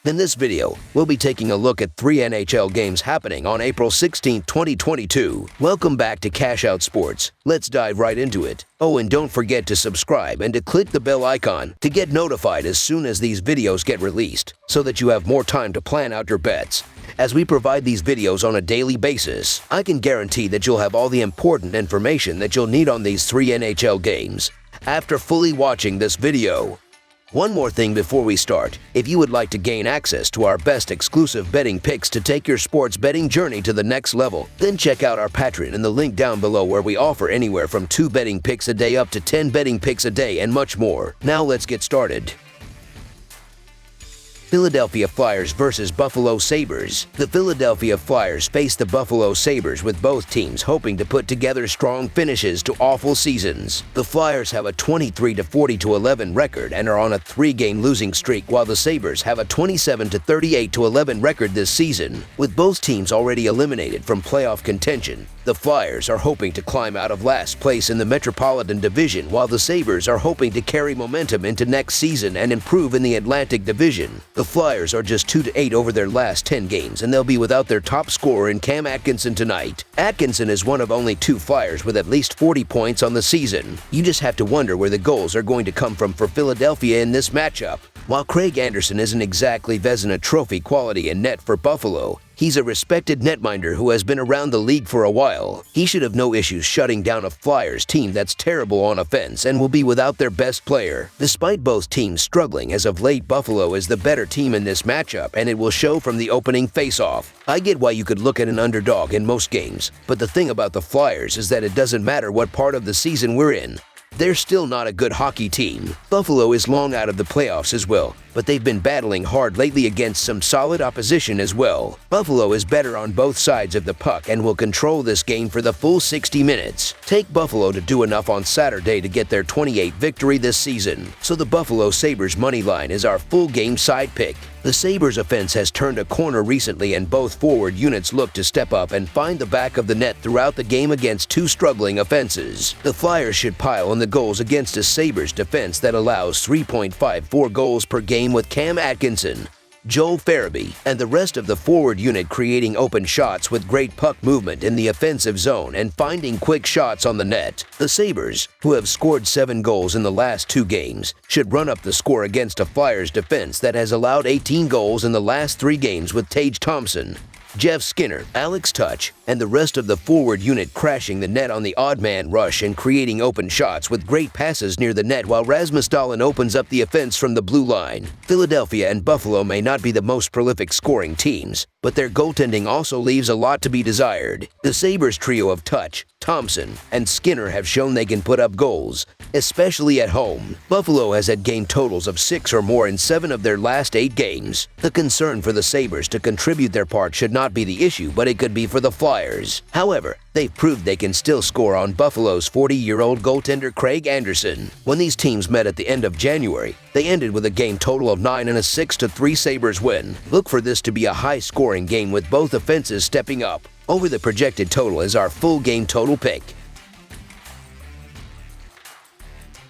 In this video, we'll be taking a look at 3 NHL games happening on April 16, 2022. Welcome back to Cash Out Sports. Let's dive right into it. Oh, and don't forget to subscribe and to click the bell icon to get notified as soon as these videos get released, so that you have more time to plan out your bets. As we provide these videos on a daily basis, I can guarantee that you'll have all the important information that you'll need on these 3 NHL games after fully watching this video. One more thing before we start. If you would like to gain access to our best exclusive betting picks to take your sports betting journey to the next level, then check out our Patreon in the link down below, where we offer anywhere from 2 betting picks a day up to 10 betting picks a day and much more. Now let's get started. Philadelphia Flyers versus Buffalo Sabres. The Philadelphia Flyers face the Buffalo Sabres, with both teams hoping to put together strong finishes to awful seasons. The Flyers have a 23-40-11 record and are on a 3-game losing streak, while the Sabres have a 27-38-11 record this season. With both teams already eliminated from playoff contention, the Flyers are hoping to climb out of last place in the Metropolitan Division, while the Sabres are hoping to carry momentum into next season and improve in the Atlantic Division. The Flyers are just 2-8 over their last 10 games, and they'll be without their top scorer in Cam Atkinson tonight. Atkinson is one of only 2 Flyers with at least 40 points on the season. You just have to wonder where the goals are going to come from for Philadelphia in this matchup. While Craig Anderson isn't exactly Vezina Trophy quality in net for Buffalo, he's a respected netminder who has been around the league for a while. He should have no issues shutting down a Flyers team that's terrible on offense and will be without their best player. Despite both teams struggling as of late, Buffalo is the better team in this matchup, and it will show from the opening faceoff. I get why you could look at an underdog in most games, but the thing about the Flyers is that it doesn't matter what part of the season we're in. They're still not a good hockey team. Buffalo is long out of the playoffs as well, but they've been battling hard lately against some solid opposition as well. Buffalo is better on both sides of the puck and will control this game for the full 60 minutes. Take Buffalo to do enough on Saturday to get their 28th victory this season. So the Buffalo Sabres money line is our full game side pick. The Sabres offense has turned a corner recently, and both forward units look to step up and find the back of the net throughout the game against 2 struggling offenses. The Flyers should pile on the goals against a Sabres defense that allows 3.54 goals per game, with Cam Atkinson, Joel Farabee, and the rest of the forward unit creating open shots with great puck movement in the offensive zone and finding quick shots on the net. The Sabres, who have scored 7 goals in the last 2 games, should run up the score against a Flyers defense that has allowed 18 goals in the last 3 games, with Tage Thompson, Jeff Skinner, Alex Tuch, and the rest of the forward unit crashing the net on the odd man rush and creating open shots with great passes near the net, while Rasmus Dahlin opens up the offense from the blue line. Philadelphia and Buffalo may not be the most prolific scoring teams, but their goaltending also leaves a lot to be desired. The Sabres trio of Tuch, Thompson, and Skinner have shown they can put up goals, especially at home. Buffalo has had game totals of 6 or more in 7 of their last 8 games. The concern for the Sabres to contribute their part should not be the issue, but it could be for the Flyers. However, they've proved they can still score on Buffalo's 40-year-old goaltender Craig Anderson. When these teams met at the end of January, they ended with a game total of 9 and a 6-3 Sabres win. Look for this to be a high-scoring game, with both offenses stepping up. Over the projected total is our full game total pick.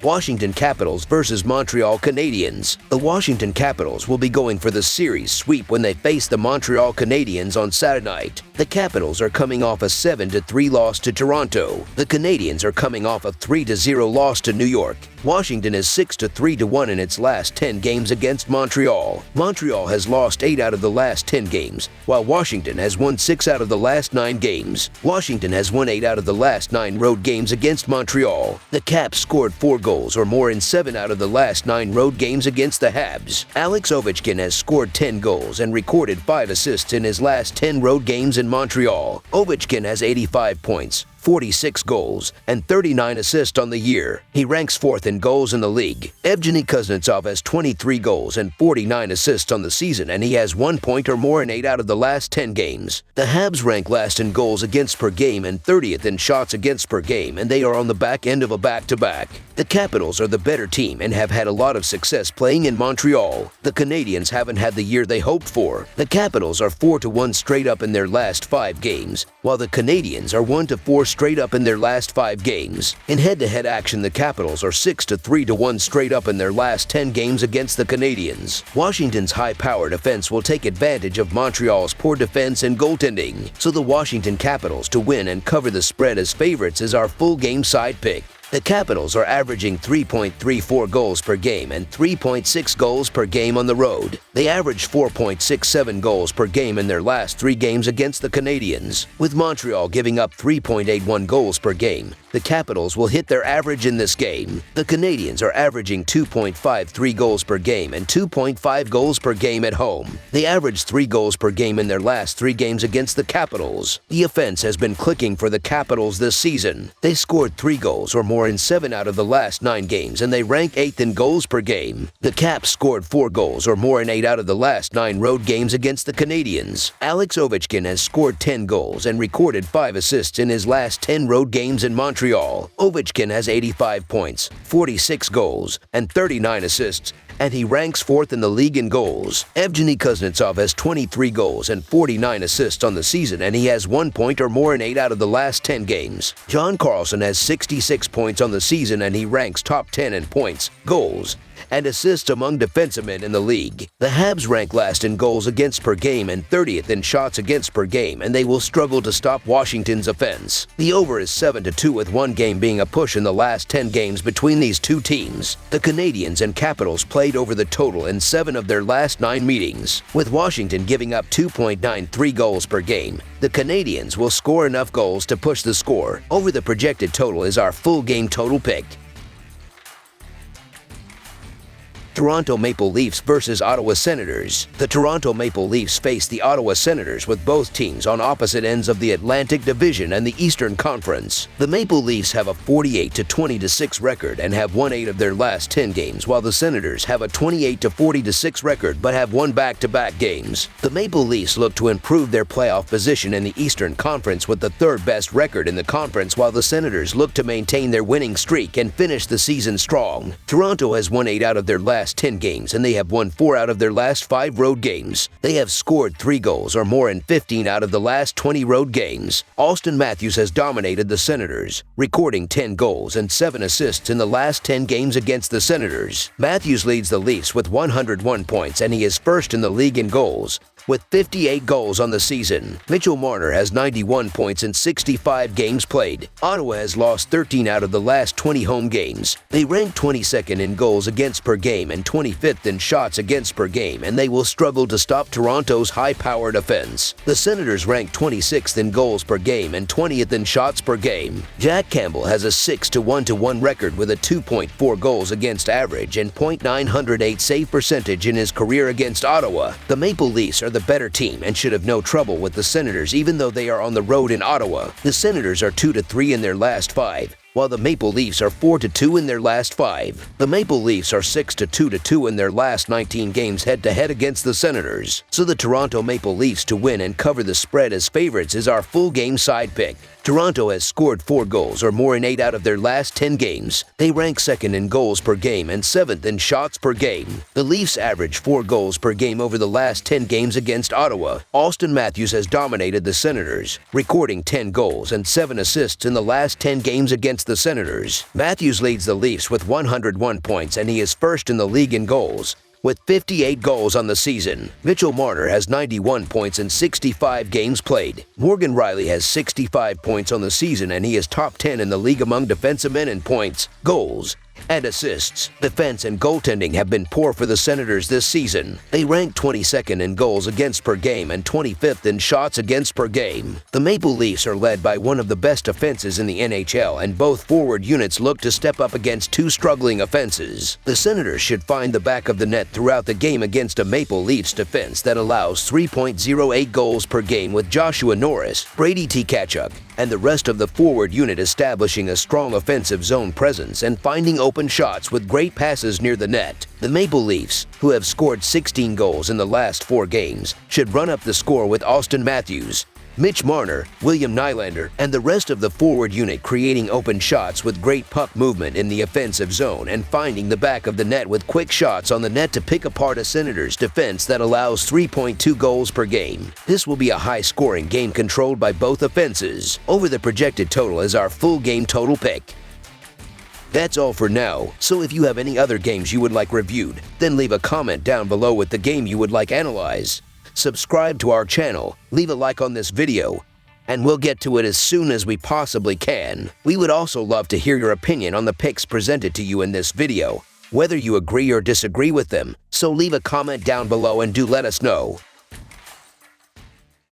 Washington Capitals versus Montreal Canadiens. The Washington Capitals will be going for the series sweep when they face the Montreal Canadiens on Saturday night. The Capitals are coming off a 7-3 loss to Toronto. The Canadiens are coming off a 3-0 loss to New York. Washington is 6-3-1 in its last 10 games against Montreal. Montreal has lost 8 out of the last 10 games, while Washington has won 6 out of the last 9 games. Washington has won 8 out of the last 9 road games against Montreal. The Caps scored 4 goals or more in 7 out of the last 9 road games against the Habs. Alex Ovechkin has scored 10 goals and recorded 5 assists in his last 10 road games in Montreal. Ovechkin has 85 points, 46 goals, and 39 assists on the year. He ranks 4th in goals in the league. Evgeny Kuznetsov has 23 goals and 49 assists on the season, and he has 1 point or more in 8 out of the last 10 games. The Habs rank last in goals against per game and 30th in shots against per game, and they are on the back end of a back-to-back. The Capitals are the better team and have had a lot of success playing in Montreal. The Canadiens haven't had the year they hoped for. The Capitals are 4-1 straight up in their last 5 games, while the Canadiens are 1-4 straight up in their last 5 games. In head-to-head action, the Capitals are 6-3-1 straight up in their last 10 games against the Canadiens. Washington's high-powered offense will take advantage of Montreal's poor defense and goaltending, so the Washington Capitals to win and cover the spread as favorites is our full game side pick. The Capitals are averaging 3.34 goals per game and 3.6 goals per game on the road. They averaged 4.67 goals per game in their last 3 games against the Canadiens. With Montreal giving up 3.81 goals per game, the Capitals will hit their average in this game. The Canadiens are averaging 2.53 goals per game and 2.5 goals per game at home. They averaged 3 goals per game in their last 3 games against the Capitals. The offense has been clicking for the Capitals this season. They scored 3 goals or more in 7 out of the last 9 games, and they rank 8th in goals per game. The Caps scored 4 goals or more in 8 out of the last 9 road games against the Canadiens. Alex Ovechkin has scored 10 goals and recorded 5 assists in his last 10 road games in Montreal. Ovechkin has 85 points, 46 goals, and 39 assists, and he ranks 4th in the league in goals. Evgeny Kuznetsov has 23 goals and 49 assists on the season, and he has 1 point or more in 8 out of the last 10 games. John Carlson has 66 points on the season, and he ranks top 10 in points, goals, and assists among defensemen in the league. The Habs rank last in goals against per game and 30th in shots against per game, and they will struggle to stop Washington's offense. The over is 7-2, with 1 game being a push in the last 10 games between these two teams. The Canadiens and Capitals played over the total in 7 of their last 9 meetings. With Washington giving up 2.93 goals per game, the Canadiens will score enough goals to push the score. Over the projected total is our full game total pick. Toronto Maple Leafs versus Ottawa Senators. The Toronto Maple Leafs face the Ottawa Senators, with both teams on opposite ends of the Atlantic Division and the Eastern Conference. The Maple Leafs have a 48-20-6 record and have won 8 of their last 10 games, while the Senators have a 28-40-6 record but have won back-to-back games. The Maple Leafs look to improve their playoff position in the Eastern Conference with the 3rd best record in the conference, while the Senators look to maintain their winning streak and finish the season strong. Toronto has won 8 out of their last 10 games, and they have won 4 out of their last 5 road games. They have scored 3 goals or more in 15 out of the last 20 road games. Austin Matthews has dominated the Senators, recording 10 goals and 7 assists in the last 10 games against the Senators. Matthews leads the Leafs with 101 points, and he is 1st in the league in goals, with 58 goals on the season. Mitchell Marner has 91 points in 65 games played. Ottawa has lost 13 out of the last 20 home games. They rank 22nd in goals against per game and 25th in shots against per game, and they will struggle to stop Toronto's high-powered offense. The Senators rank 26th in goals per game and 20th in shots per game. Jack Campbell has a 6-1-1 record with a 2.4 goals against average and .908 save percentage in his career against Ottawa. The Maple Leafs are the better team and should have no trouble with the Senators, even though they are on the road in Ottawa. The Senators are 2-3 in their last 5, while the Maple Leafs are 4-2 in their last 5. The Maple Leafs are 6-2 in their last 19 games head-to-head against the Senators. So the Toronto Maple Leafs to win and cover the spread as favorites is our full game side pick. Toronto has scored 4 goals or more in 8 out of their last 10 games. They rank 2nd in goals per game and 7th in shots per game. The Leafs average 4 goals per game over the last 10 games against Ottawa. Austin Matthews has dominated the Senators, recording 10 goals and 7 assists in the last 10 games against the Senators. Matthews leads the Leafs with 101 points, and he is 1st in the league in goals, with 58 goals on the season. Mitchell Marner has 91 points in 65 games played. Morgan Riley has 65 points on the season, and he is top 10 in the league among defensemen in points, goals, and assists. Defense and goaltending have been poor for the Senators this season. They rank 22nd in goals against per game and 25th in shots against per game. The Maple Leafs are led by one of the best offenses in the NHL, and both forward units look to step up against two struggling offenses. The Senators should find the back of the net throughout the game against a Maple Leafs defense that allows 3.08 goals per game, with Joshua Norris, Brady Tkachuk, and the rest of the forward unit establishing a strong offensive zone presence and finding open shots with great passes near the net. The Maple Leafs, who have scored 16 goals in the last 4 games, should run up the score with Austin Matthews, Mitch Marner, William Nylander, and the rest of the forward unit creating open shots with great puck movement in the offensive zone and finding the back of the net with quick shots on the net to pick apart a Senators defense that allows 3.2 goals per game. This will be a high-scoring game controlled by both offenses. Over the projected total is our full game total pick. That's all for now, so if you have any other games you would like reviewed, then leave a comment down below with the game you would like analyzed. Subscribe to our channel, leave a like on this video, and we'll get to it as soon as we possibly can. We would also love to hear your opinion on the picks presented to you in this video, whether you agree or disagree with them, so leave a comment down below and do let us know.